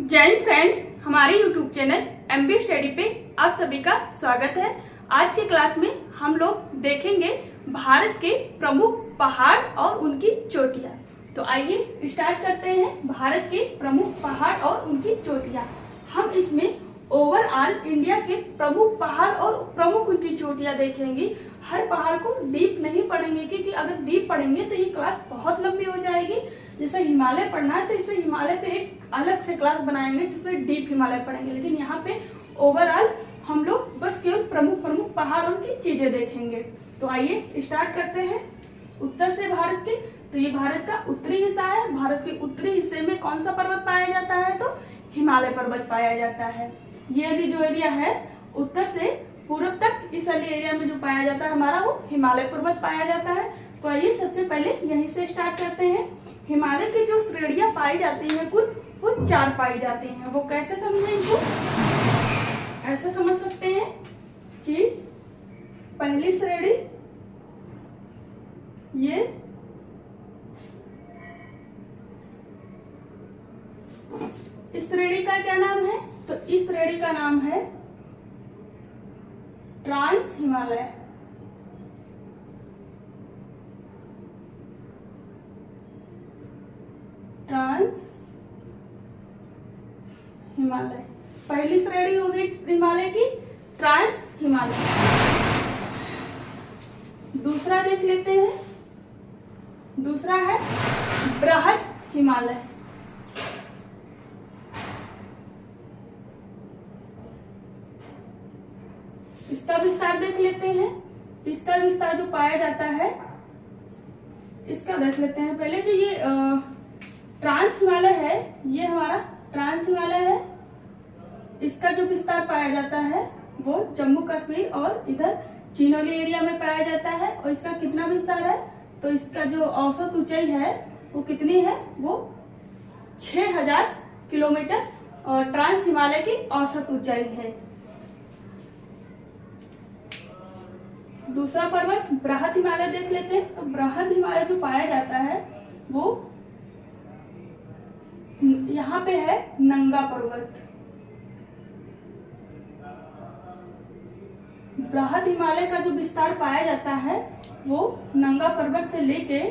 जय हिंद फ्रेंड्स, हमारे YouTube channel MB study पे आप सभी का स्वागत है। आज के क्लास में हम लोग देखेंगे भारत के प्रमुख पहाड़ और उनकी चोटियां। तो आइए स्टार्ट करते हैं। भारत के प्रमुख पहाड़ और उनकी चोटियां। हम इसमें ओवरऑल इंडिया के प्रमुख पहाड़ और प्रमुख उनकी चोटियां देखेंगे। हर पहाड़ को डीप नहीं पढ़ेंगे, क्योंकि अगर डीप पढ़ेंगे तो ये क्लास बहुत लंबी हो जाएगी। जैसे हिमालय पढ़ना है तो इसमें हिमालय पे एक अलग से क्लास बनाएंगे जिसमें डीप हिमालय पढ़ेंगे, लेकिन यहाँ पे ओवरऑल हम लोग बस केवल प्रमुख प्रमुख पहाड़ और उनकी चीजें देखेंगे। तो आइए स्टार्ट करते हैं। उत्तर से भारत के, तो ये भारत का उत्तरी हिस्सा है। भारत के उत्तरी हिस्से में कौन सा पर्वत पाया जाता है? तो हिमालय पर्वत पाया जाता है। ये वाली जो एरिया है उत्तर से पूर्व तक, इस वाले एरिया में जो पाया जाता है हमारा वो हिमालय पर्वत पाया जाता है। तो आइए सबसे पहले यहीं से स्टार्ट करते हैं। हिमालय की जो श्रेणियां पाई जाती हैं कुल वो 4 पाई जाती हैं। वो कैसे समझें इनको? ऐसे समझ सकते हैं कि पहली श्रेणी ये इस श्रेणी का क्या नाम है? तो इस श्रेणी का नाम है ट्रांस हिमालय। ट्रांस हिमालय पहली श्रेणी होगी हिमालय की, ट्रांस हिमालय। दूसरा देख लेते हैं। दूसरा है बृहद हिमालय। इसका विस्तार देख लेते हैं। इसका विस्तार जो पाया जाता है इसका देख लेते हैं पहले। जो ये ट्रांस हिमालय है, ये हमारा ट्रांस हिमालय है। इसका जो विस्तार पाया जाता है वो जम्मू कश्मीर और इधर चीनोली एरिया में पाया जाता है। और इसका कितना विस्तार है? तो इसका जो औसत ऊंचाई है वो कितनी है? वो 6000 किलोमीटर और ट्रांस हिमालय की औसत ऊंचाई है। दूसरा पर्वत बृहद हिमालय देख लेते हैं। तो बृहद हिमालय जो पाया जाता है वो यहाँ पे है नंगा पर्वत। बृहद हिमालय का जो विस्तार पाया जाता है वो नंगा पर्वत से लेके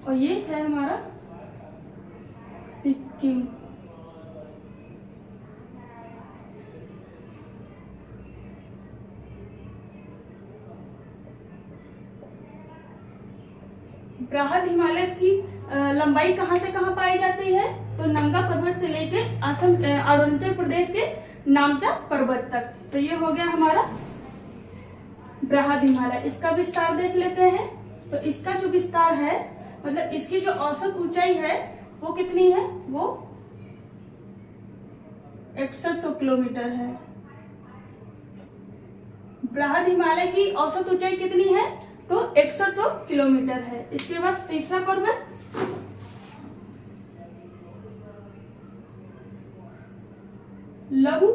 और ये है हमारा सिक्किम। बृहद हिमालय की लंबाई कहां से कहां पाई जाती है? तो नंगा पर्वत से लेके असम अरुणाचल प्रदेश के नामचा पर्वत तक। तो ये हो गया हमारा बृहद हिमालय। इसका विस्तार देख लेते हैं। तो इसका जो विस्तार है, मतलब इसकी जो औसत ऊंचाई है वो कितनी है? वो 6100 किलोमीटर है। बृहद हिमालय की औसत ऊंचाई कितनी है? तो 6100 किलोमीटर है। इसके बाद तीसरा पर्वत लघु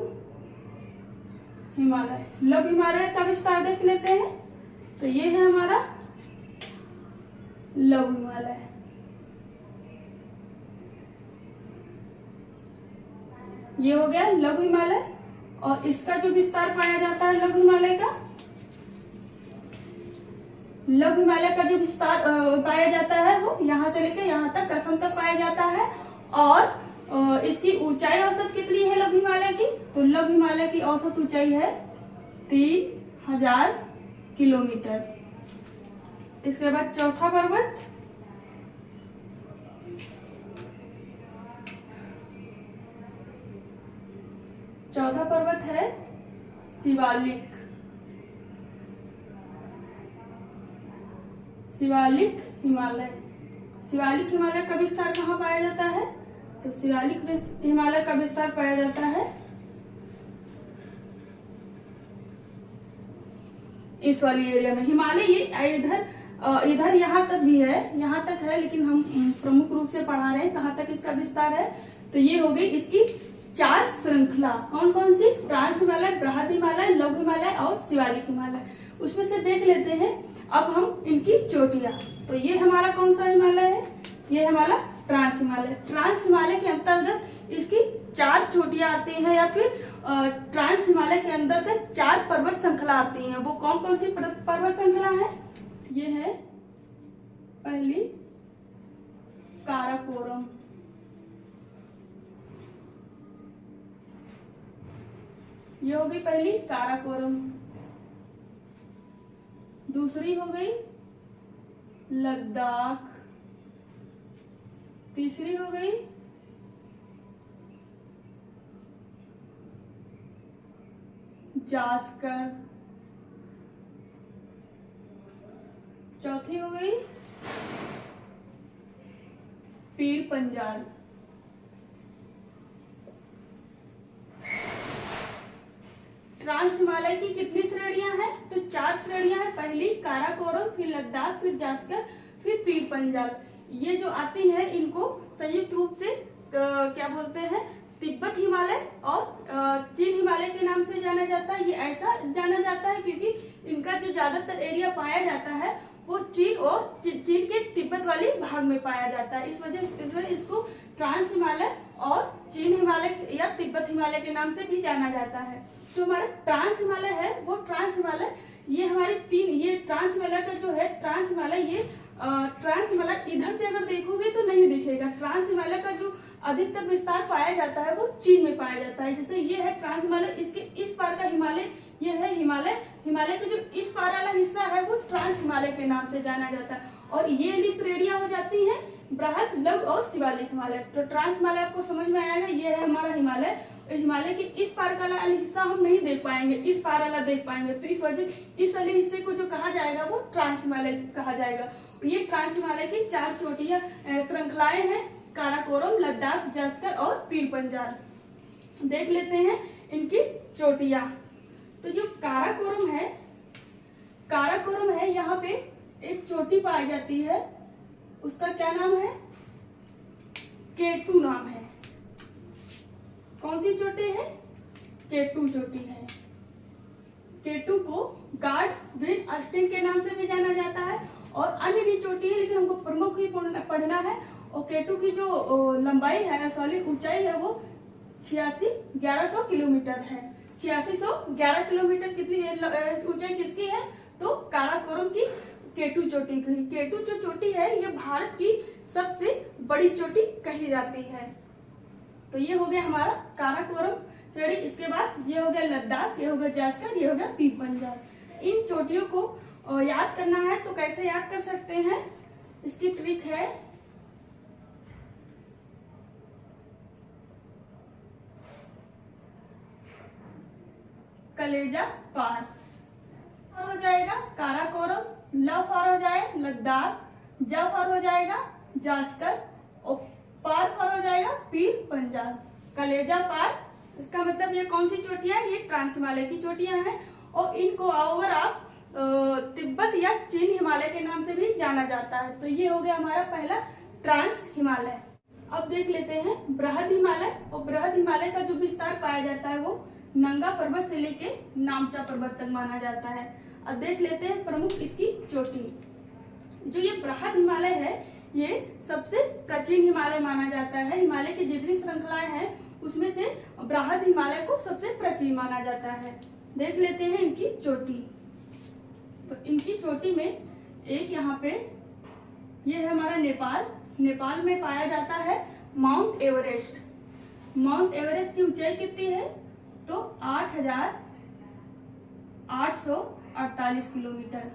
हिमालय। लघु हिमालय का विस्तार देख लेते हैं। तो ये है हमारा लघु हिमालय। ये हो गया लघु हिमालय। और इसका जो विस्तार पाया जाता है लघु हिमालय का, लघु हिमालय का जो विस्तार पाया जाता है वो यहाँ से लेकर यहाँ तक असम तक पाया जाता है। और इसकी ऊंचाई औसत कितनी है लघु हिमालय की? तो लघु हिमालय की औसत ऊंचाई है 3000 किलोमीटर। इसके बाद चौथा पर्वत है शिवालिक। शिवालिक हिमालय। शिवालिक हिमालय का विस्तार कहाँ पाया जाता है? तो शिवालिक हिमालय का विस्तार पाया जाता है इस वाली एरिया में। हिमालय ये इधर यहाँ तक भी है, यहाँ तक है, लेकिन हम प्रमुख रूप से पढ़ा रहे हैं कहाँ तक इसका विस्तार है। तो ये हो गई इसकी 4 श्रृंखला। कौन कौन सी? ट्रांस हिमालय, बृहद हिमालय, लघु हिमालय और शिवालिक हिमालय। उसमें से देख लेते हैं अब हम इनकी चोटियां। तो ये हमारा कौन सा हिमालय है? ये हमारा ट्रांस हिमालय। ट्रांस हिमालय के अंतर्गत इसकी 4 चोटियां आती हैं, या फिर ट्रांस हिमालय के अंतर्गत 4 पर्वत श्रृंखला आती हैं। वो कौन कौन सी पर्वत श्रृंखला है? ये है पहली काराकोरम, ये हो गई पहली काराकोरम। दूसरी हो गई लद्दाख। तीसरी हो गई जास्कर। चौथी हो गई पीर पंजाल। ट्रांस हिमालय की कितनी श्रेणियां हैं? तो 4 श्रेणियां हैं। पहली काराकोरम, फिर लद्दाख, फिर जास्कर, फिर पीर पंजाल। ये जो आती हैं इनको संयुक्त रूप से क्या बोलते हैं? तिब्बत हिमालय और चीन हिमालय के नाम से जाना जाता है। ये ऐसा जाना जाता है क्योंकि इनका जो ज्यादातर एरिया पाया जाता है वो चीन और चीन के तिब्बत वाली भाग में पाया जाता है। इस वजह से इसको ट्रांस हिमालय और चीन हिमालय या तिब्बत हिमालय के नाम से भी जाना जाता है। जो हमारा ट्रांस हिमालय है वो ट्रांस हिमालय, ये हमारी 3, ये ट्रांस हिमालय का जो है ट्रांस हिमालय, ये ट्रांस हिमालय इधर से अगर देखोगे तो नहीं दिखेगा। ट्रांस हिमालय का जो अधिकतर विस्तार पाया जाता है वो चीन में पाया जाता है। जैसे ये है ट्रांस हिमालय, इसके इस पार का हिमालय ये है हिमालय। हिमालय का जो इस पार वाला हिस्सा है वो ट्रांस हिमालय के नाम से जाना जाता है। और ये श्रेणियां हो जाती हैं बृहद, लघु और शिवालिक हिमालय। तो ट्रांस हिमालय आपको समझ में आएगा, ये है हमारा हिमालय। हिमालय के इस पार का वाला हिस्सा हम नहीं देख पाएंगे, इस पार वाला देख पाएंगे। तो इस वजह इस वाले हिस्से को जो कहा जाएगा वो ट्रांस हिमालय कहा जाएगा। ये ट्रांस हिमालय की 4 चोटियां श्रृंखलाएं हैं, काराकोरम, लद्दाख, जास्कर और पीर पंजाल। देख लेते हैं इनकी चोटियां। तो जो काराकोरम है, यहाँ पे एक चोटी पाई जाती है, उसका क्या नाम है? केटू नाम है। कौन सी चोटी है? केटू चोटी है। केटू को गार्ड विन अस्टिन के नाम से भी जाना जाता है और अन्य भी चोटी है, लेकिन हमको प्रमुख ही पढ़ना है। और केटू की जो लंबाई है, सॉरी ऊंचाई है, वो 1100 किलोमीटर है। 8611 किलोमीटर कितनी ऊंचाई किसकी है? तो काराकोरम की केटू चोटी की। केटू जो चोटी है ये भारत की सबसे बड़ी चोटी कही जाती है। तो ये हो गया हमारा काराकोरम श्रेणी। इसके बाद ये हो गया लद्दाख, ये हो गया जास्कर, ये हो गया पीर पंजाल। इन चोटियों को याद करना है तो कैसे याद कर सकते हैं? इसकी ट्रिक है, कलेजा पार हो जाएगा काराकोरम, ल फार हो जाए लद्दाख, ज फार हो जाएगा जास्कर और पार फार हो जाएगा पीर पंजाल। कलेजा पार, इसका मतलब ये कौन सी चोटियां हैं? ये ट्रांस हिमालय की चोटियां हैं और इनको ओवर आप तिब्बत या चीन हिमालय के नाम से भी जाना जाता है। तो ये हो गया हमारा पहला ट्रांस हिमालय। अब देख लेते हैं बृहद हिमालय। और बृहद हिमालय का जो विस्तार पाया जाता है वो नंगा पर्वत से लेके नामचा पर्वत तक माना जाता है। अब देख लेते हैं प्रमुख इसकी चोटी। जो ये बृहद हिमालय है ये सबसे प्राचीन हिमालय माना जाता है। हिमालय की जितनी श्रृंखलाएं हैं उसमें से बृहद हिमालय को सबसे प्राचीन माना जाता है। देख लेते हैं इनकी चोटी। तो इनकी चोटी में एक यहाँ पे ये है हमारा नेपाल। नेपाल में पाया जाता है माउंट एवरेस्ट। माउंट एवरेस्ट की ऊंचाई कितनी है? तो 8,848 किलोमीटर।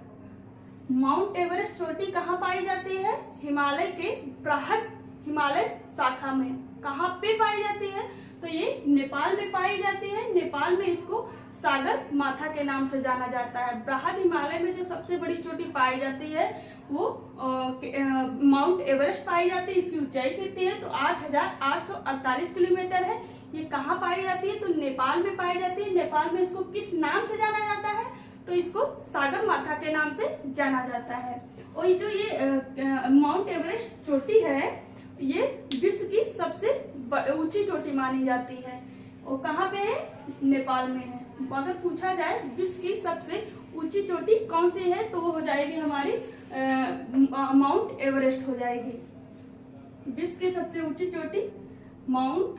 माउंट एवरेस्ट चोटी कहाँ पाई जाती है? हिमालय के बृहद हिमालय शाखा में। कहाँ पे पाई जाती है? तो ये नेपाल में पाई जाती है। नेपाल में इसको सागर माथा के नाम से जाना जाता है। बृहद हिमालय में जो सबसे बड़ी चोटी पाई जाती है वो माउंट एवरेस्ट पाई जाती है। इसकी ऊंचाई कितनी है? तो 8,848 किलोमीटर है। ये कहाँ पाई जाती है? तो नेपाल में पाई जाती है। नेपाल में इसको किस नाम से जाना जाता है? तो इसको सागर माथा के नाम से जाना जाता है। और ये जो ये माउंट एवरेस्ट चोटी है ये विश्व की सबसे ऊंची चोटी मानी जाती है। और कहाँ पे है? नेपाल में है। अगर पूछा जाए विश्व की सबसे ऊंची चोटी कौन सी है तो वो हो जाएगी हमारी माउंट एवरेस्ट हो जाएगी। विश्व की सबसे ऊंची चोटी माउंट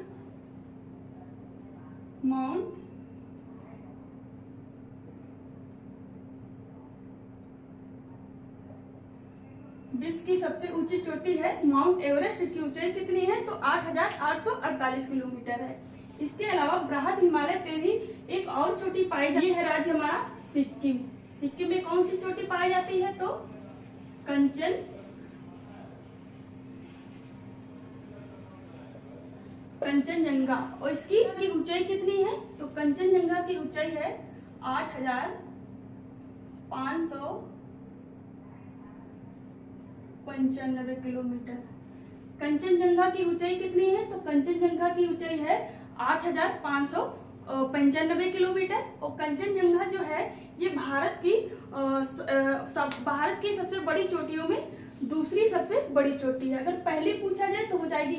विश्व की सबसे ऊंची चोटी है माउंट एवरेस्ट। इसकी ऊंचाई कितनी है? तो 8,848 किलोमीटर है। इसके अलावा बृहद हिमालय पे भी एक और चोटी पाई जाती है राज्य हमारा सिक्किम। सिक्किम में कौन सी चोटी पाई जाती है? तो कंचनजंगा। और इसकी ऊंचाई कितनी है? तो कंचनजंगा की ऊंचाई है 8,595 किलोमीटर। कंचनजंगा की ऊंचाई कितनी है? तो कंचनजंगा की ऊंचाई है 8,595 किलोमीटर। और कंचनजंगा जो है ये भारत की सबसे बड़ी चोटियों में दूसरी सबसे बड़ी चोटी है। अगर पहली पूछा जाए तो हो जाएगी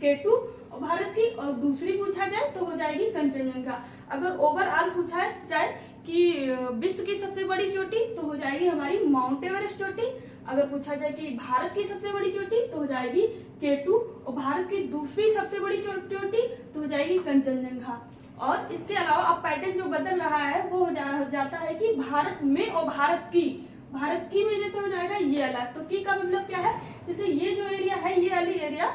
K2 भारत की, और दूसरी पूछा जाए तो हो जाएगी कंचनजंगा। अगर ओवरऑल पूछा जाए कि विश्व की सबसे बड़ी चोटी तो हो जाएगी हमारी माउंट एवरेस्ट चोटी। अगर पूछा जाए कि भारत की सबसे बड़ी चोटी तो हो जाएगी K2, और भारत की दूसरी सबसे बड़ी चोटी तो हो जाएगी कंचनजंगा। और इसके अलावा अब पैटर्न जो बदल रहा है वो हो जाता है कि भारत में और भारत की में जैसे हो जाएगा ये अलग। तो की का मतलब क्या है? जैसे ये जो एरिया है, ये वाली एरिया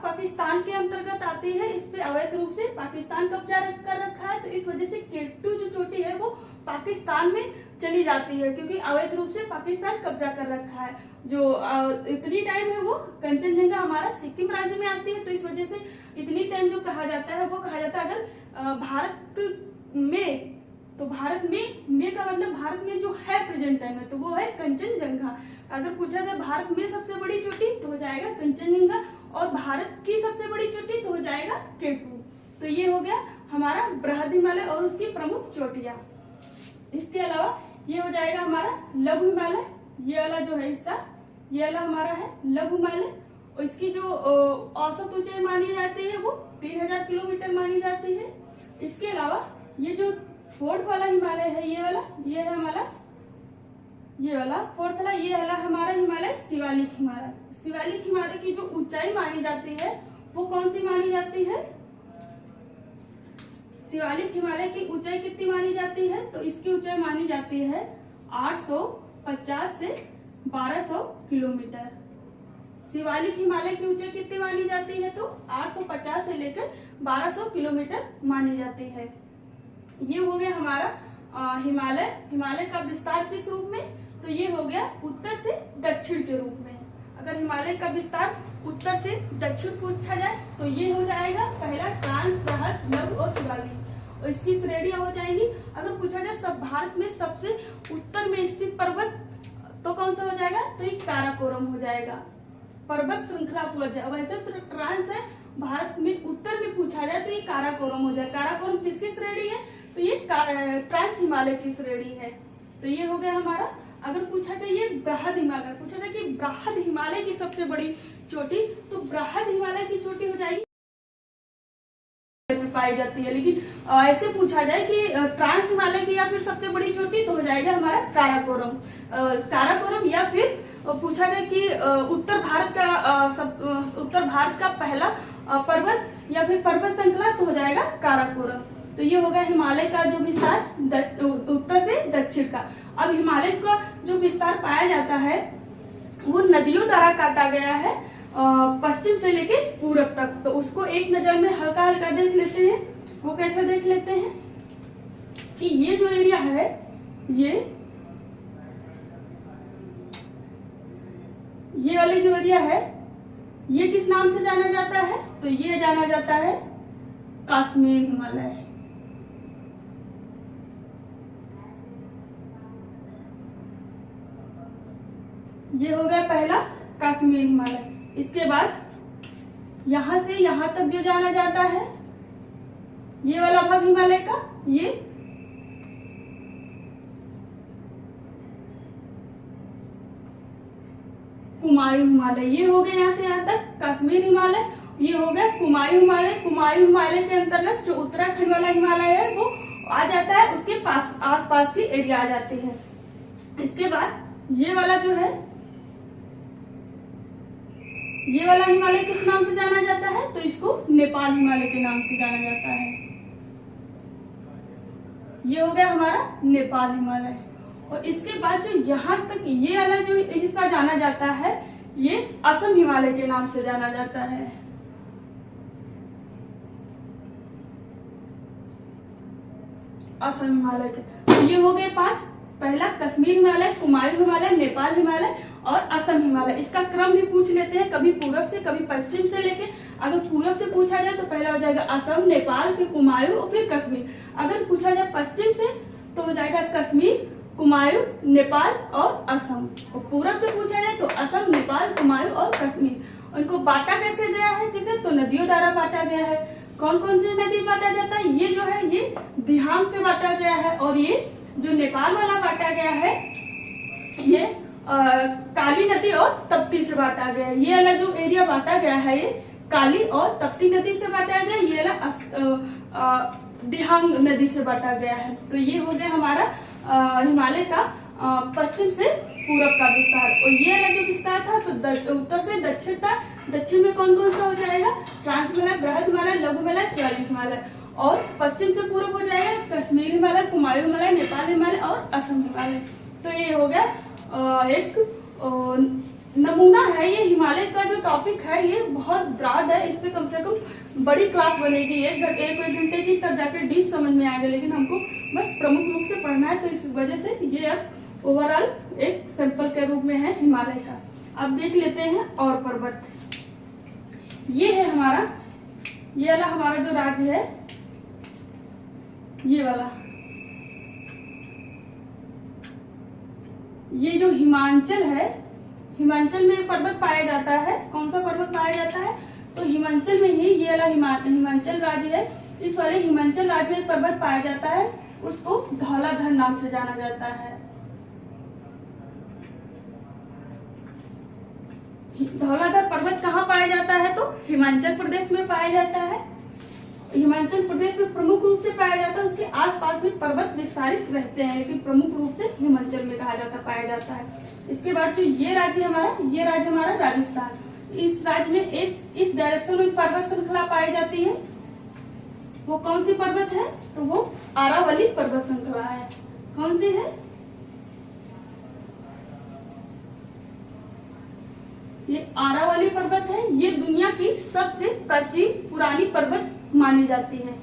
पाकिस्तान के अंतर्गत आती है। इस पे अवैध रूप से पाकिस्तान कब्जा कर रखा है, तो इस वजह से K2 जो चोटी है वो पाकिस्तान में चली जाती है, क्योंकि अवैध रूप से पाकिस्तान कब्जा कर रखा है। जो इतनी टाइम है वो कंचनजंगा हमारा सिक्किम राज्य में आती है, तो इस वजह से इतनी टाइम जो कहा जाता है वो कहा जाता है अगर भारत में, तो भारत में का मतलब भारत में जो है प्रेजेंट टाइम में, तो वो है कंचनजंगा। अगर पूछा जाए भारत में सबसे बड़ी चोटी तो हो जाएगा कंचनजंगा, और भारत की सबसे बड़ी चोटी तो हो जाएगा K2। तो ये हो गया हमारा बृहद हिमालय और उसकी प्रमुख चोटियां। इसके अलावा ये हो जाएगा हमारा लघु हिमालय। ये वाला जो है हिस्सा, ये वाला हमारा है लघु हिमालय, और इसकी जो औसत ऊंचाई मानी जाती है वो 3000 किलोमीटर मानी जाती है। इसके अलावा ये जो फोर्थ वाला हिमालय है, ये है हमारा फोर्थ वाला, ये वाला हमारा हिमालय शिवालिक हिमालय। शिवालिक हिमालय की जो ऊंचाई मानी जाती है वो कौन सी मानी जाती है? शिवालिक हिमालय की ऊंचाई कितनी मानी जाती है? तो इसकी ऊंचाई मानी जाती है 850 से 1200 किलोमीटर। शिवालिक हिमालय की ऊंचाई कितनी मानी जाती है? तो 850 से लेकर 1200 किलोमीटर मानी जाती है। ये हो गया हमारा हिमालय का विस्तार किस रूप में? तो ये हो गया उत्तर से दक्षिण के रूप में। अगर हिमालय का विस्तार उत्तर से दक्षिण पूछा जाए तो ये हो जाएगा पहला ट्रांस, बृहद, लघु और शिवालिक, और इसकी श्रेणियां हो जाएंगी। अगर पूछा जाए सब भारत में सबसे उत्तर में स्थित पर्वत तो कौन सा हो जाएगा? तो ये काराकोरम हो जाएगा, पर्वत श्रृंखला पूछ जाए। वैसे तो ट्रांस है, भारत में उत्तर में पूछा जाए तो ये काराकोरम हो जाए। काराकोरम किसकी श्रेणी है? तो ये ट्रांस हिमालय की श्रेणी है। तो ये हो गया हमारा। अगर पूछा जाए ये बृहद हिमालय, पूछा जाए कि बृहद हिमालय की सबसे बड़ी चोटी, तो बृहद हिमालय की चोटी हो जाएगी पाई जाती है। लेकिन ऐसे पूछा जाए कि ट्रांस हिमालय की या फिर सबसे बड़ी चोटी, तो हो जाएगा हमारा काराकोरम। या फिर पूछा जाए कि उत्तर भारत का पहला पर्वत या फिर पर्वत श्रृंखला, तो हो जाएगा काराकोरम। तो ये होगा हिमालय का जो विस्तार उत्तर से दक्षिण का। अब हिमालय का जो विस्तार पाया जाता है वो नदियों द्वारा काटा गया है पश्चिम से लेके पूरब तक। तो उसको एक नजर में हल्का हल्का देख लेते हैं। वो कैसे देख लेते हैं कि ये जो एरिया है ये वाली जो एरिया है ये किस नाम से जाना जाता है? तो ये जाना जाता है कश्मीर हिमालय। ये हो गया पहला कश्मीर हिमालय। इसके बाद यहां से यहां तक जो जाना जाता है ये वाला भाग हिमालय का, ये कुमायूं हिमालय। ये हो गया यहाँ से यहाँ तक कश्मीर हिमालय। ये हो गया कुमायूं हिमालय। कुमायूं हिमालय के अंतर्गत जो उत्तराखंड वाला हिमालय है वो आ जाता है, उसके पास आसपास की एरिया आ जाती है। इसके बाद ये वाला जो है ये वाला हिमालय किस नाम से जाना जाता है? तो इसको नेपाल हिमालय के नाम से जाना जाता है। ये हो गया हमारा नेपाल हिमालय। और इसके बाद जो यहाँ तक ये वाला जो हिस्सा जाना जाता है, ये असम हिमालय के नाम से जाना जाता है। असम हिमालय के। तो ये हो गए 5। पहला कश्मीर हिमालय, कुमायूं हिमालय, नेपाल हिमालय और असम हिमालय। इसका क्रम भी पूछ लेते हैं, कभी पूरब से कभी पश्चिम से लेके। अगर पूरब से पूछा जाए तो पहला हो जाएगा असम, नेपाल, फिर कुमायूं और फिर कश्मीर। अगर पूछा जाए पश्चिम से तो हो जाएगा कश्मीर, कुमायूं, नेपाल और असम। और पूरब से पूछा जाए तो असम, नेपाल, कुमायूं और कश्मीर। उनको बांटा कैसे गया है? किसे? तो नदियों द्वारा बांटा गया है। कौन कौन सी नदी बांटा जाता है? ये जो है ये दिहांग से बांटा गया है। और ये जो नेपाल वाला बांटा गया है, ये काली नदी और तप्ती से बांटा गया है। ये वाला जो एरिया बांटा गया है, ये काली और तप्ती नदी से बांटा गया। ये वाला दिहांग नदी से बांटा गया है। तो ये हो गया हमारा हिमालय का पश्चिम से पूरब का विस्तार। और ये वाला जो विस्तार था तो उत्तर से दक्षिण था। दक्षिण में कौन कौन सा हो जाएगा? ट्रांस हिमालय, बृहद हिमालय, लघु हिमालय, शिवालिक हिमालय। और पश्चिम से पूरब हो जाएगा कश्मीर हिमालय, कुमायूं हिमालय, नेपाल हिमालय और असम हिमालय। तो ये हो गया एक नमूना है। ये हिमालय का जो टॉपिक है ये बहुत ब्रॉड है। इस पे कम से कम बड़ी क्लास बनेगी, एक घंटे की, तब जाके डीप समझ में आएगा। लेकिन हमको बस प्रमुख रूप से पढ़ना है, तो इस वजह से ये अब ओवरऑल एक सैंपल के रूप में है हिमालय का। अब देख लेते हैं और पर्वत। ये है हमारा, ये वाला हमारा जो राज्य है, ये वाला, ये जो हिमाचल है, हिमाचल में पर्वत पाया जाता है। कौन सा पर्वत पाया जाता है? तो हिमाचल में ही ये वाला हिमाचल राज्य है। इस वाले हिमाचल राज्य में पर्वत पाया जाता है, उसको धौलाधर नाम से जाना जाता है। धौलाधर पर्वत कहाँ पाया जाता है? तो हिमाचल प्रदेश में पाया जाता है। हिमाचल प्रदेश में प्रमुख रूप से पाया जाता है। उसके आसपास में पर्वत विस्तारित रहते हैं, लेकिन प्रमुख रूप से हिमाचल में कहा जाता पाया जाता है। इसके बाद जो ये राज्य हमारा राजस्थान। इस राज्य में एक इस डायरेक्शन में पर्वत श्रृंखला पाई जाती है। वो कौन सी पर्वत है? तो वो आरावली पर्वत श्रृंखला है। कौन सी है? ये आरावली पर्वत है। ये दुनिया की सबसे प्राचीन पुरानी पर्वत मानी जाती है।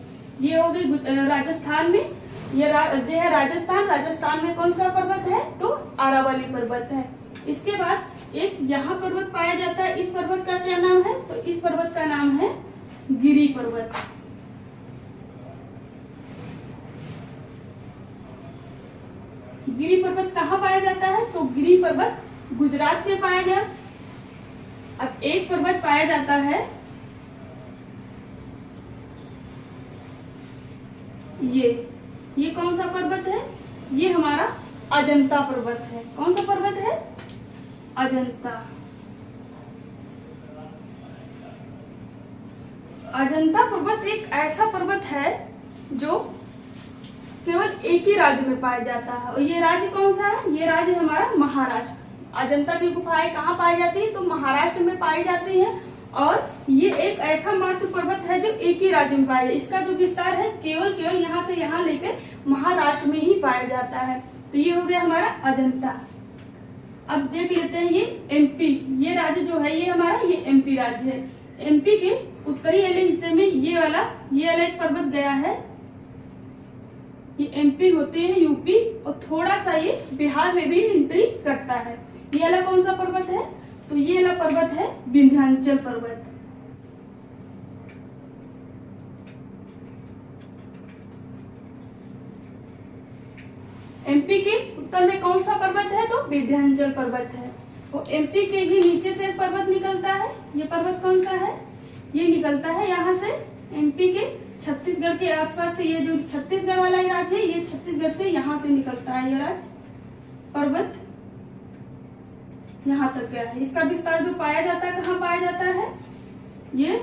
ये हो गई राजस्थान में, ये है राजस्थान में कौन सा पर्वत है? तो आरावली पर्वत है। इसके बाद एक यहाँ पर्वत पाया जाता है। इस पर्वत का क्या नाम है? तो इस पर्वत का नाम है गिरि पर्वत। गिरि पर्वत कहाँ पाया जाता है? तो गिरि पर्वत गुजरात में पाया गया। अब एक पर्वत पाया जाता है, ये कौन सा पर्वत है? ये हमारा अजंता पर्वत है। कौन सा पर्वत है? अजंता। अजंता पर्वत एक ऐसा पर्वत है जो केवल एक ही राज्य में पाया जाता है। और ये राज्य कौन सा है? ये राज्य हमारा महाराष्ट्र। अजंता की गुफाएं कहाँ पाई जाती है? तो महाराष्ट्र में पाई जाती है। और ये एक ऐसा मात्र पर्वत है जो एक ही राज्य में पाया जाता है। इसका जो विस्तार है केवल यहाँ से यहाँ लेकर महाराष्ट्र में ही पाया जाता है। तो ये हो गया हमारा अजंता। अब देख लेते हैं ये एमपी। ये राज्य जो है ये हमारा ये एमपी राज्य है। एमपी के उत्तरी वाले हिस्से में ये वाला एक पर्वत गया है। ये एमपी होते हैं यूपी, और थोड़ा सा ये बिहार में भी एंट्री करता है। ये वाला कौन सा पर्वत है? तो ये वाला पर्वत है विंध्याचल पर्वत। एमपी के उत्तर में कौन सा पर्वत है? तो विंध्याचल पर्वत है। और एमपी के ही नीचे से एक पर्वत निकलता है। ये पर्वत कौन सा है? ये निकलता है यहाँ से एमपी के छत्तीसगढ़ के आसपास से। ये जो छत्तीसगढ़ वाला राज्य है, ये छत्तीसगढ़ से यहाँ से निकलता है। ये राज्य पर्वत यहाँ तक गया है। इसका विस्तार जो पाया जाता है, कहाँ पाया जाता है? ये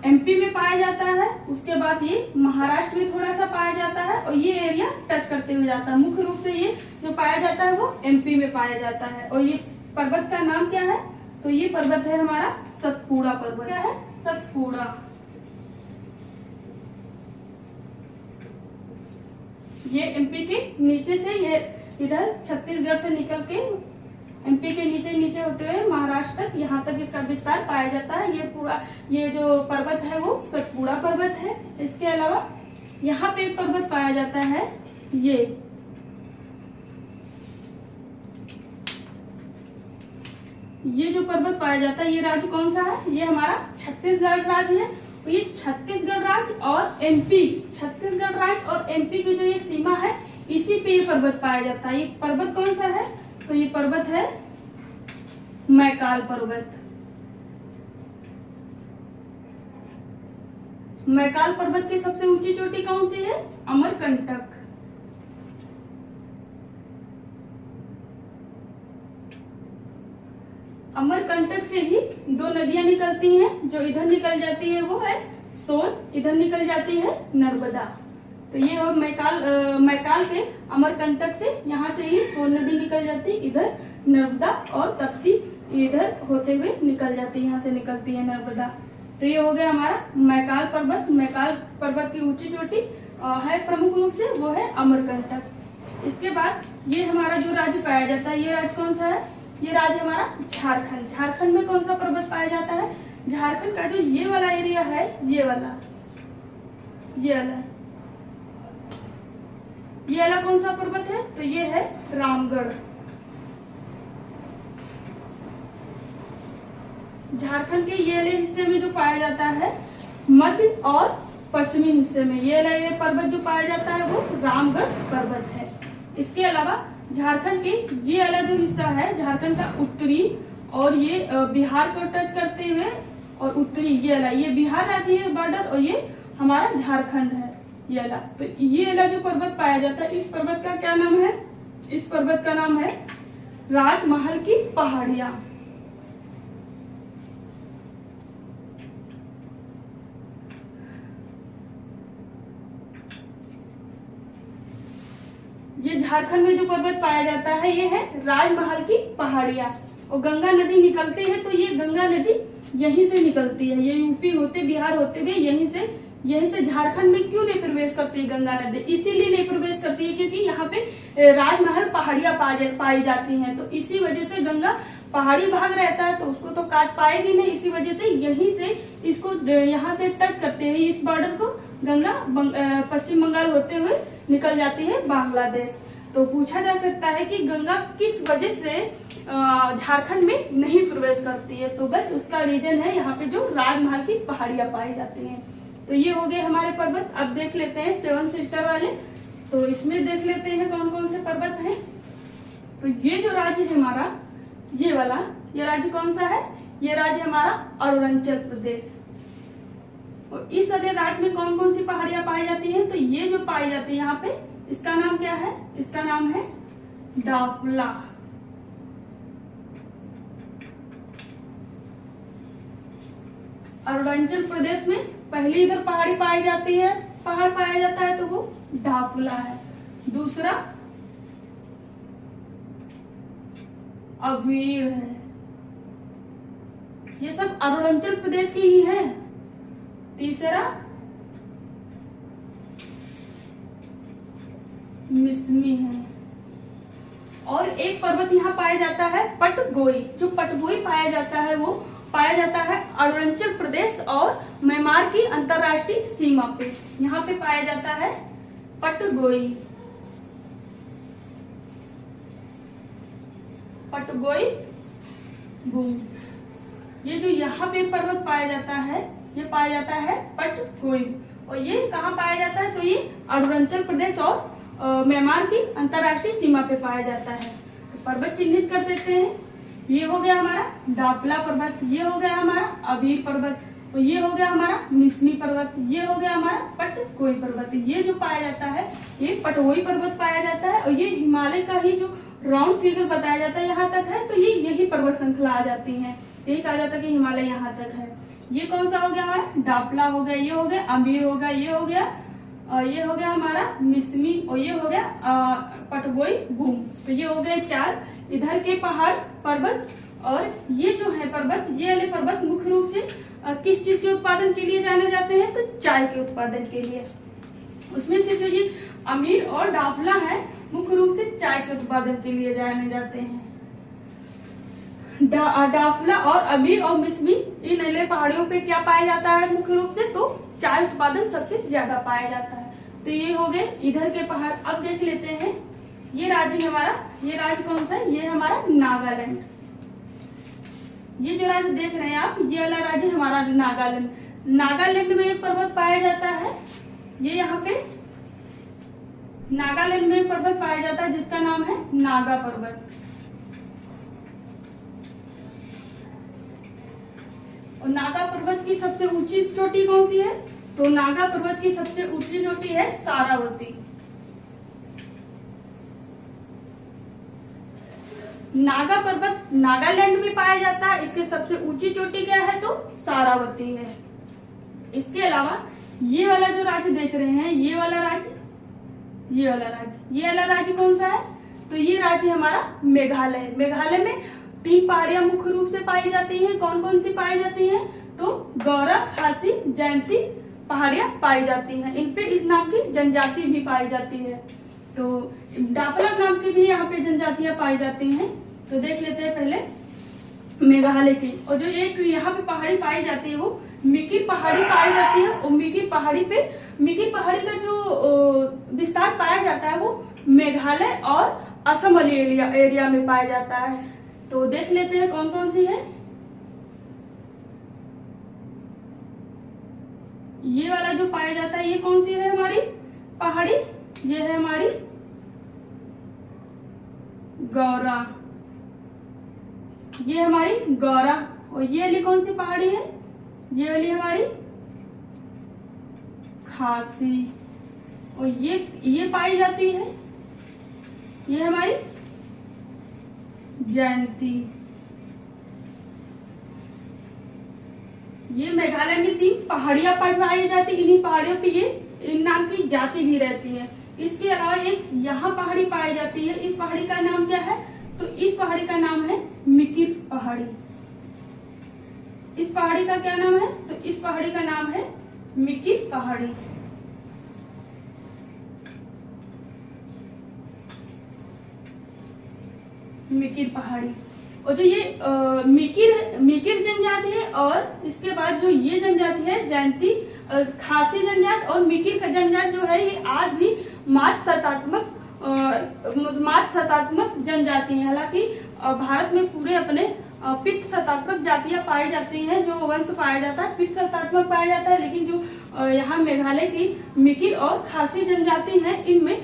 एमपी में पाया जाता है। उसके बाद ये महाराष्ट्र में थोड़ा सा पाया जाता है, और ये एरिया टच करते हुए जाता है। मुख्य रूप से ये जो पाया जाता है वो एमपी में पाया जाता है। और ये पर्वत का नाम क्या है? तो तो ये पर्वत है हमारा सतपुड़ा पर्वत। क्या है? सतपुड़ा। ये एमपी के नीचे से, ये इधर छत्तीसगढ़ से निकल के एमपी के नीचे नीचे होते हुए महाराष्ट्र तक, यहाँ तक इसका विस्तार पाया जाता है। ये पूरा, ये जो पर्वत है वो सतपुड़ा पर्वत है। इसके अलावा यहाँ पे एक पर्वत पाया जाता है, ये जो पर्वत पाया जाता है, ये राज्य कौन सा है? ये हमारा छत्तीसगढ़ राज्य है। तो ये छत्तीसगढ़ राज्य और एमपी, छत्तीसगढ़ राज्य और एमपी की जो ये सीमा है, इसी पे ये पर्वत पाया जाता है। ये पर्वत कौन सा है? तो ये पर्वत है मैकाल पर्वत। मैकाल पर्वत की सबसे ऊंची चोटी कौन सी है? अमरकंटक। अमरकंटक से ही दो नदियां निकलती हैं। जो इधर निकल जाती है वो है सोन, इधर निकल जाती है नर्मदा। तो ये हो मैकाल के अमरकंटक से, यहाँ से ही सोन नदी निकल जाती है, इधर नर्मदा, और तप्ती इधर होते हुए निकल जाती है, यहाँ से निकलती है नर्मदा। तो ये हो गया हमारा मैकाल पर्वत। मैकाल पर्वत की ऊंची चोटी है प्रमुख रूप से वो है अमरकंटक। इसके बाद ये हमारा जो राज्य पाया जाता है, ये राज्य कौन सा है? ये राज्य हमारा झारखंड। झारखंड में कौन सा पर्वत पाया जाता है? झारखंड का जो ये वाला एरिया है, ये वाला कौन सा पर्वत है? तो ये है रामगढ़। झारखंड के ये वाले हिस्से में जो पाया जाता है, मध्य और पश्चिमी हिस्से में ये वाला पर्वत जो पाया जाता है वो रामगढ़ पर्वत है। इसके अलावा झारखंड के ये वाला जो हिस्सा है, झारखंड का उत्तरी, और ये बिहार को टच करते हुए, और उत्तरी ये वाला, ये बिहार राज्य है बॉर्डर, और ये हमारा झारखंड है ये वाला। तो ये वाला जो पर्वत पाया जाता है, इस पर्वत का क्या नाम है? इस पर्वत का नाम है राजमहल की पहाड़ियां। ये झारखंड में जो पर्वत पाया जाता है, ये है राजमहल की पहाड़ियां। और गंगा नदी निकलती है, तो ये गंगा नदी यहीं से निकलती है। ये यूपी होते, बिहार होते हुए यहीं से झारखंड में क्यों नहीं प्रवेश करती है गंगा नदी? इसीलिए नहीं प्रवेश करती है क्योंकि यहाँ पे राजमहल पहाड़ियां पाई जाती हैं। तो इसी वजह से गंगा पहाड़ी भाग रहता है, तो उसको तो काट पाएगी नहीं। इसी वजह से यहीं से इसको यहाँ से टच करते हुए इस बॉर्डर को गंगा पश्चिम बंगाल होते हुए निकल जाती है बांग्लादेश। तो पूछा जा सकता है कि गंगा किस वजह से झारखंड में नहीं प्रवेश करती है? तो बस उसका रीजन है यहाँ पे जो राजमहल की पहाड़ियां पाई जाती हैं। तो ये हो गए हमारे पर्वत। अब देख लेते हैं सेवन सिस्टर वाले। तो इसमें देख लेते हैं कौन कौन से पर्वत हैं। तो ये जो राज्य है हमारा, ये वाला, ये राज्य कौन सा है? ये राज्य हमारा अरुणाचल प्रदेश। और इस राज्य में कौन कौन सी पहाड़ियां पाई जाती हैं? तो ये जो पाई जाती है यहाँ पे, इसका नाम क्या है? इसका नाम है डापला। अरुणाचल प्रदेश में पहली इधर पहाड़ी पाई जाती है, पहाड़ पाया जाता है, तो वो डापला है। दूसरा अबीर है। ये सब अरुणाचल प्रदेश की ही है। तीसरा मिसमी है। और एक पर्वत यहाँ पाया जाता है पटगोई। जो पटगोई पाया जाता है वो पाया जाता है अरुणाचल प्रदेश और म्यांमार की अंतरराष्ट्रीय सीमा पे। यहाँ पे पाया जाता है पटगोई। पटगोई भूमि। ये जो यहाँ पे पर्वत पाया जाता है, ये पाया जाता है पटगोई। और ये कहाँ पाया जाता है? तो ये अरुणाचल प्रदेश और म्यांमार की अंतरराष्ट्रीय सीमा पे पाया जाता है। तो पर्वत चिन्हित कर देते हैं। ये हो गया हमारा डापला पर्वत, ये हो गया हमारा अबीर पर्वत, और ये हो गया हमारा मिसमी पर्वत, ये हो गया हमारा पटगोई पर्वत। ये जो पाया जाता है ये पटगोई पर्वत पाया जाता है। और ये हिमालय का ही जो राउंड फिगर बताया जाता है यहाँ तक है, तो ये यही पर्वत श्रृंखला आ जाती है। यही कहा जाता है कि हिमालय यहाँ तक है। ये कौन सा हो गया हमारा? डापला हो गया, ये हो गया अबीर हो गया, ये हो गया हमारा मिसमी, और ये हो गया पटगोई भूमि। तो ये हो गए 4 इधर के पहाड़ पर्वत, और ये जो है पर्वत, ये वाले पर्वत मुख्य रूप से किस चीज के उत्पादन के लिए जाने जाते हैं? तो चाय के उत्पादन के लिए। उसमें से जो ये अमीर और डाफला है मुख्य रूप से चाय के उत्पादन के लिए जाने जाते हैं। डाफला और अमीर और मिस्मी इन अले पहाड़ियों पे क्या पाया जाता है मुख्य रूप से? तो चाय उत्पादन सबसे ज्यादा पाया जाता है। तो ये हो गए इधर के पहाड़। अब देख लेते हैं ये राज्य हमारा, ये राज्य कौन सा है? ये हमारा नागालैंड। ये जो राज्य देख रहे हैं आप, ये वाला राज्य हमारा नागालैंड। नागालैंड में एक पर्वत पाया जाता है, ये यहाँ पे नागालैंड में एक पर्वत पाया जाता है जिसका नाम है नागा पर्वत। और नागा पर्वत की सबसे ऊंची चोटी कौन सी है? तो नागा पर्वत की सबसे ऊंची चोटी है सारावती। नागा पर्वत नागालैंड में पाया जाता है, इसके सबसे ऊंची चोटी क्या है? तो सारावती है। इसके अलावा ये वाला जो राज्य देख रहे हैं, ये वाला राज्य, ये वाला राज्य, ये वाला राज्य कौन सा है? तो ये राज्य हमारा मेघालय है। मेघालय में 3 पहाड़ियां मुख्य रूप से पाई जाती हैं। कौन कौन सी पाई जाती हैं? तो गौरा, खासी, जयंती पहाड़ियां पाई जाती हैं। इन पे इस नाम की जनजाति भी पाई जाती है। तो डाफला नाम की भी यहाँ पे जनजातियां पाई जाती हैं। तो देख लेते हैं पहले मेघालय की। और जो एक यहाँ पे पहाड़ी पाई जाती है वो मिकिर पहाड़ी पाई जाती है। और मिकिर पहाड़ी का जो विस्तार पाया जाता है वो मेघालय और असम वाली एरिया में पाया जाता है। तो देख लेते हैं कौन कौन सी है। ये वाला जो पाया जाता है ये कौन सी है हमारी पहाड़ी? ये है हमारी गौरा, ये हमारी गौरा। और ये वाली कौन सी पहाड़ी है? ये वाली हमारी खासी। और ये पाई जाती है, ये हमारी जयंती। ये मेघालय में 3 पहाड़ियां पाई जाती, इन्हीं पहाड़ियों पे ये इन नाम की जाति भी रहती है। इसके अलावा एक यहाँ पहाड़ी पाई जाती है, इस पहाड़ी का नाम क्या है? तो इस पहाड़ी का नाम है मिकिर पहाड़ी। इस पहाड़ी का क्या नाम है? तो इस पहाड़ी का नाम है मिकिर पहाड़ी। मिकिर पहाड़ी। और जो ये मिकिर जनजाति है, और इसके बाद जो ये जनजाति है जयंती, खासी जनजाति और मिकिर का जनजाति जो है ये आज भी मात सतात्मक जनजाति है। हालांकि भारत में पूरे अपने पित्त सतात्मक जातियां पाई जाती हैं, जो वंश पाया जाता है पित्त सतात्मक पाया जाता है। लेकिन जो यहाँ मेघालय की मिकिर और खासी जनजाति है, इनमें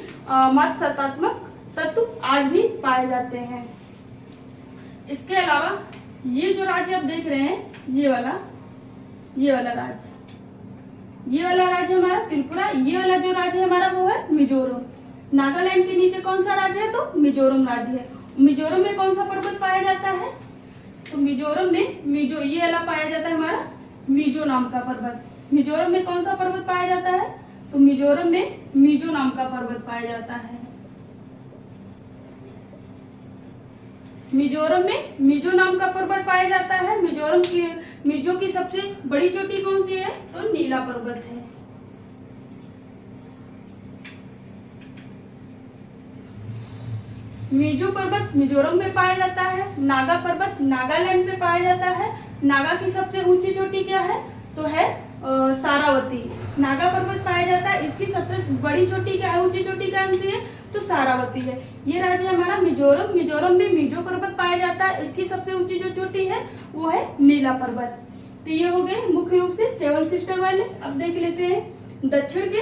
मात सतात्मक तत्व आज भी पाए जाते हैं। इसके अलावा ये जो राज्य आप देख रहे हैं, ये वाला राज्य, ये वाला राज्य हमारा त्रिपुरा। ये वाला जो राज्य है हमारा वो है मिजोरम। नागालैंड के नीचे कौन सा राज्य है? तो मिजोरम राज्य है। मिजोरम में कौन सा पर्वत पाया जाता है? तो मिजोरम में ये वाला पाया जाता है हमारा मिजो नाम का पर्वत। मिजोरम में कौन सा पर्वत पाया जाता है? तो मिजोरम में मिजो नाम का पर्वत पाया जाता है। मिजोरम में मिजो नाम का पर्वत पाया जाता है। मिजो की सबसे बड़ी चोटी कौन सी है? तो नीला पर्वत है। मिजो पर्वत मिजोरम में पाया जाता है। नागा पर्वत नागालैंड में पाया जाता है। नागा की सबसे ऊंची चोटी क्या है? तो है सारावती। नागा पर्वत पाया जाता है, इसकी सबसे बड़ी चोटी क्या है? ऊंची चोटी कौन सी है? तो सारावती है। ये राज्य हमारा मिजोरम। मिजोरम में मिजो पर्वत पाया जाता है, इसकी सबसे ऊंची जो चोटी है वो है नीला पर्वत। तो ये हो गए मुख्य रूप से 7 सिस्टर वाले। अब देख लेते हैं दक्षिण के।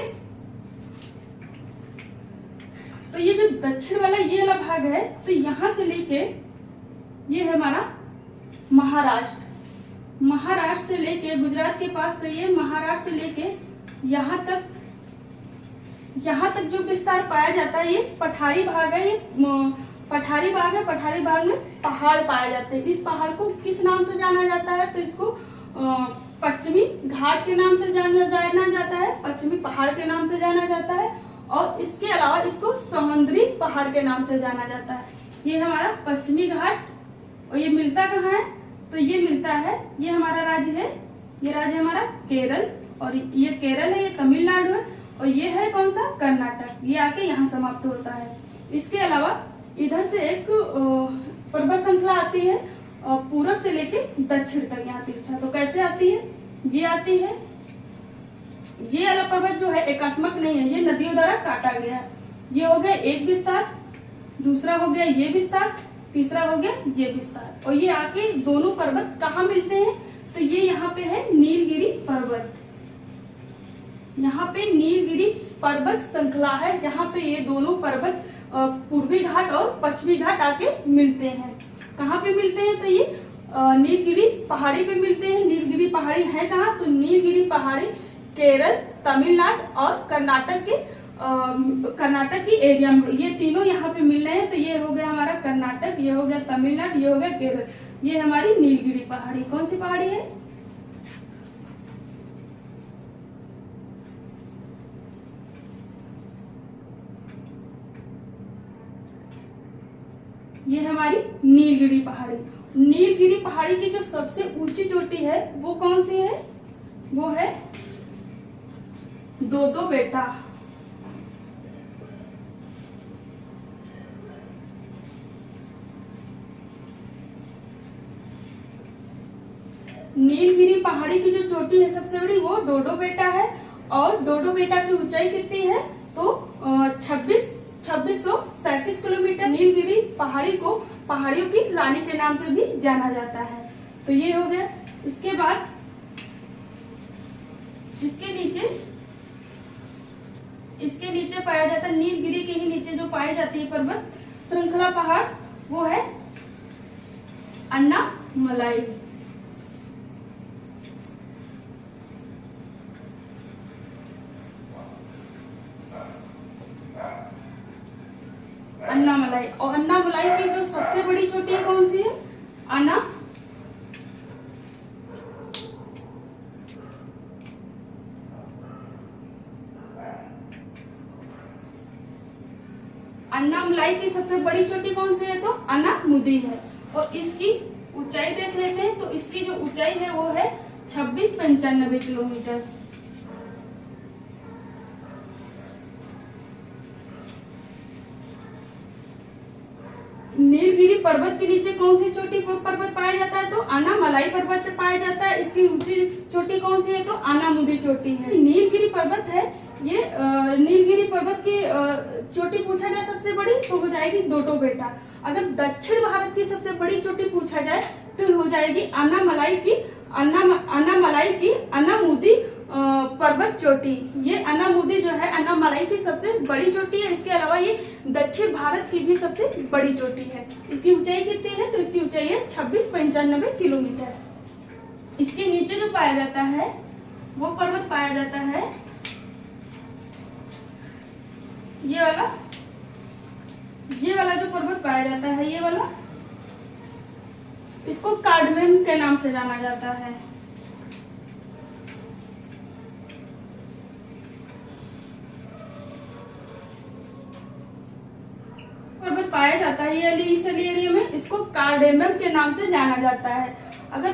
तो ये जो दक्षिण वाला ये वाला भाग है, तो यहाँ से लेके ये है हमारा महाराष्ट्र। महाराष्ट्र से लेके गुजरात के पास से ये महाराष्ट्र से लेके यहाँ तक जो विस्तार पाया जाता है ये पठारी भाग है। ये पठारी भाग है। पठारी भाग में पहाड़ पाए जाते हैं। इस पहाड़ को किस नाम से जाना जाता है? तो इसको पश्चिमी घाट के नाम से जाना जाता है, पश्चिमी पहाड़ के नाम से जाना जाता है। और इसके अलावा इसको समुद्री पहाड़ के नाम से जाना जाता है। ये हमारा पश्चिमी घाट और ये मिलता कहाँ है, तो ये मिलता है, ये हमारा राज्य है, ये राज्य हमारा केरल, और ये केरल है, ये तमिलनाडु है, और ये है कौन सा, कर्नाटक। ये आके यहाँ समाप्त होता है। इसके अलावा इधर से एक पर्वत श्रृंखला आती है पूरब से लेके दक्षिण तक यहाँ तिरछा। तो कैसे आती है, ये आती है, ये वाला पर्वत जो है एकास्मक नहीं है, ये नदियों द्वारा काटा गया है। ये हो गया एक विस्तार, दूसरा हो गया ये विस्तार, तीसरा हो गया ये विस्तार, और ये आके दोनों पर्वत कहाँ मिलते हैं, तो ये यहाँ पे है नीलगिरी पर्वत। यहाँ पे नीलगिरी पर्वत श्रृंखला है जहाँ पे ये दोनों पर्वत पूर्वी घाट और पश्चिमी घाट आके मिलते हैं। कहाँ पे मिलते हैं, तो ये नीलगिरी पहाड़ी पे मिलते हैं। नीलगिरी पहाड़ी है कहाँ, तो नीलगिरी पहाड़ी केरल, तमिलनाडु और कर्नाटक की एरिया में, ये तीनों यहाँ पे मिल रहे हैं। तो ये हो गया हमारा कर्नाटक, ये हो गया तमिलनाडु, ये हो गया केरल, ये हमारी नीलगिरी पहाड़ी। कौन सी पहाड़ी है, ये हमारी नीलगिरी पहाड़ी। नीलगिरी पहाड़ी की जो सबसे ऊंची चोटी है वो कौन सी है, वो है दो बेटा। नीलगिरी पहाड़ी की जो चोटी है सबसे बड़ी वो डोडो बेटा है, और डोडो बेटा की ऊंचाई कितनी है, तो 2637 किलोमीटर। नीलगिरी पहाड़ी को पहाड़ियों की रानी के नाम से भी जाना जाता है। तो ये हो गया। इसके बाद इसके नीचे पाया जाता है, नीलगिरी के ही नीचे जो पाई जाती है पर्वत श्रृंखला पहाड़, वो है अन्नामलाई। अन्नामलाई, और अन्नामलाई की जो सबसे बड़ी चोटी है कौन सी है, अन्नामलाई की सबसे बड़ी चोटी कौन सी है, तो अन्नामुदी है। और इसकी ऊंचाई देख लेते हैं, तो इसकी जो ऊंचाई है वो है 2695 किलोमीटर। नीलगिरी पर्वत के नीचे कौन सी चोटी पर्वत पाया जाता है, तो अन्नामलाई पर्वत पाया जाता है। इसकी ऊंची चोटी कौन सी है, तो अन्नामुदी चोटी है। नीलगिरी पर्वत है, ये नीलगिरी पर्वत की चोटी पूछा जाए सबसे बड़ी तो हो जाएगी डोडो बेटा। अगर दक्षिण भारत की सबसे बड़ी चोटी पूछा जाए तो हो जाएगी अन्नामलाई की अन्नामुदी पर्वत चोटी। ये अन्नामुदी जो है अन्नामलाई की सबसे बड़ी चोटी है। इसके अलावा ये दक्षिण भारत की भी सबसे बड़ी चोटी है। इसकी ऊंचाई कितनी है, तो इसकी ऊंचाई है 2695 किलोमीटर। इसके नीचे जो पाया जाता है वो पर्वत पाया जाता है ये वाला जो पर्वत पाया जाता है, ये वाला, इसको कार्डमेन के नाम से जाना जाता है। पर्वत पाया जाता है ये इस एरिया में, इसको कार्डेमम के नाम से जाना जाता है। अगर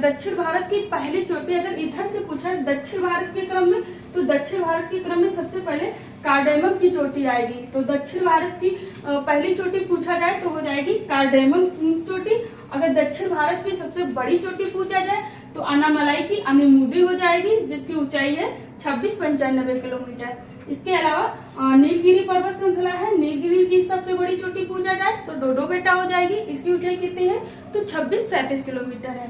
दक्षिण भारत की पहली चोटी अगर इधर से पूछा दक्षिण भारत के क्रम में, तो दक्षिण भारत के क्रम में सबसे पहले कार्डेमम की चोटी आएगी। तो दक्षिण भारत की पहली चोटी पूछा जाए तो हो जाएगी कार्डेमम चोटी। अगर दक्षिण भारत की सबसे बड़ी चोटी पूछा जाए तो अन्नामलाई की अन्नामुदी हो जाएगी, जिसकी ऊंचाई है 2695 किलोमीटर। इसके अलावा नीलगिरी पर्वत श्रृंखला है, नीलगिरी की सबसे बड़ी चोटी पूछा जाए तो डोडो बेटा हो जाएगी। इसकी ऊंचाई कितनी है, तो 2637 किलोमीटर है।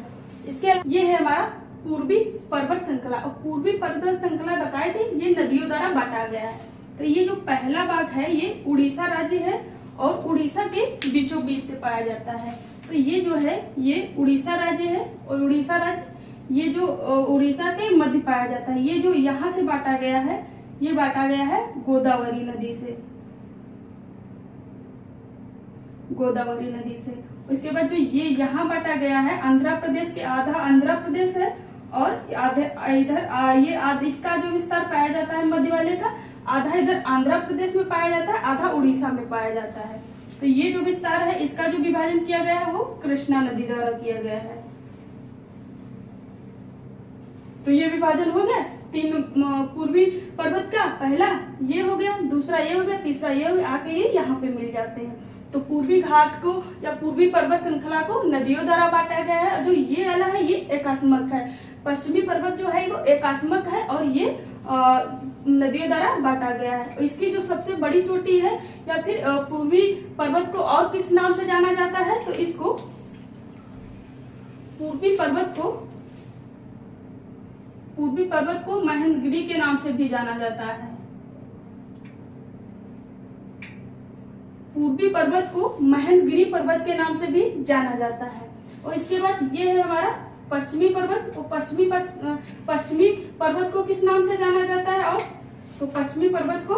इसके ये है हमारा पूर्वी पर्वत श्रृंखला, और पूर्वी पर्वत श्रृंखला बताए थे ये नदियों द्वारा बांटा गया है। तो ये जो पहला भाग है ये उड़ीसा राज्य है, और उड़ीसा के बीचों बीच से पाया जाता है। तो ये जो है ये उड़ीसा राज्य है, और उड़ीसा राज्य ये जो उड़ीसा के मध्य पाया जाता है। ये जो यहाँ से बांटा गया है, ये बांटा गया है गोदावरी नदी से, गोदावरी नदी से। उसके बाद जो ये यहाँ बांटा गया है आंध्र प्रदेश के, आधा आंध्र प्रदेश है, और आधे इधर इसका जो विस्तार पाया जाता है मध्य वाले का, आधा इधर आंध्र प्रदेश में पाया जाता है, आधा उड़ीसा में पाया जाता है। तो तो ये जो विस्तार है इसका जो विभाजन किया गया है वो कृष्णा नदी द्वारा किया गया है। तो ये विभाजन हो गया तीन पूर्वी पर्वत का, पहला ये हो गया, दूसरा ये हो गया, तीसरा ये हो गया, आके ये यहाँ पे मिल जाते हैं। तो पूर्वी घाट को या पूर्वी पर्वत श्रृंखला को नदियों द्वारा बांटा गया है। जो ये वाला है ये एकास्मक है, पश्चिमी पर्वत जो है वो एकास्मक है और ये नदियों द्वारा बांटा गया है। इसकी जो सबसे बड़ी चोटी है या फिर पूर्वी पर्वत को और किस नाम से जाना जाता है, तो इसको पूर्वी पर्वत को महेंद्रगिरी के नाम से भी जाना जाता है। पूर्वी पर्वत को महेंद्रगिरी पर्वत के नाम से भी जाना जाता है। और इसके बाद ये है हमारा पश्चिमी पर्वत। तो पश्चिमी पर्वत को किस नाम से जाना जाता है, और तो पश्चिमी पर्वत को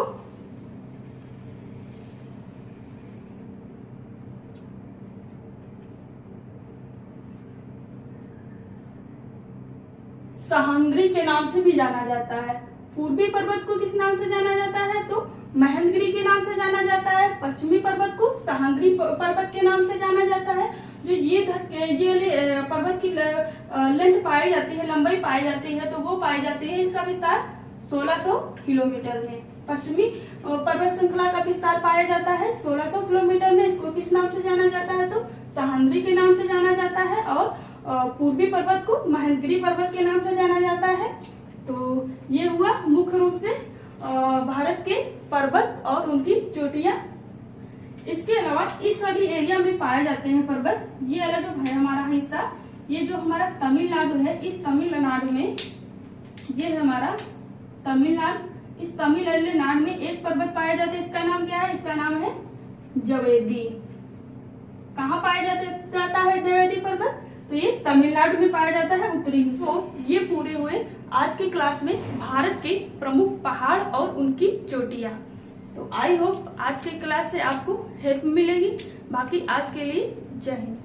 सह्याद्री के नाम से भी जाना जाता है। पूर्वी पर्वत को किस नाम से जाना जाता है, तो महेंद्रगिरी के नाम से जाना जाता है। पश्चिमी पर्वत को सह्याद्री पर्वत के नाम से जाना जाता है। जो ये पर्वत की लेंथ पाई जाती है, लंबाई पाई जाती है, तो वो पाई जाती है इसका विस्तार 1600 किलोमीटर में। पश्चिमी पर्वत श्रृंखला का विस्तार पाया जाता है 1600 किलोमीटर में। इसको किस नाम से जाना जाता है, तो सह्याद्री के नाम से जाना जाता है। और पूर्वी पर्वत को महेंद्रगिरी पर्वत के नाम से जाना जाता है। तो ये हुआ मुख्य रूप से भारत के पर्वत और उनकी चोटियां। इसके अलावा इस वाली एरिया में पाए जाते हैं पर्वत। ये वाला जो है हमारा हिस्सा, ये जो हमारा तमिलनाडु है, इस तमिलनाडु में ये है हमारा तमिलनाडु। इस तमिलनाडु में एक पर्वत पाया जाता है, इसका नाम क्या है, इसका नाम है जवेदी। कहाँ पाया जाता है जवेदी पर्वत, तो ये तमिलनाडु में पाया जाता है उत्तरी। तो ये पूरे हुए आज की क्लास में भारत के प्रमुख पहाड़ और उनकी चोटियां। तो आई होप आज की क्लास से आपको हेल्प मिलेगी। बाकी आज के लिए जय हिंद।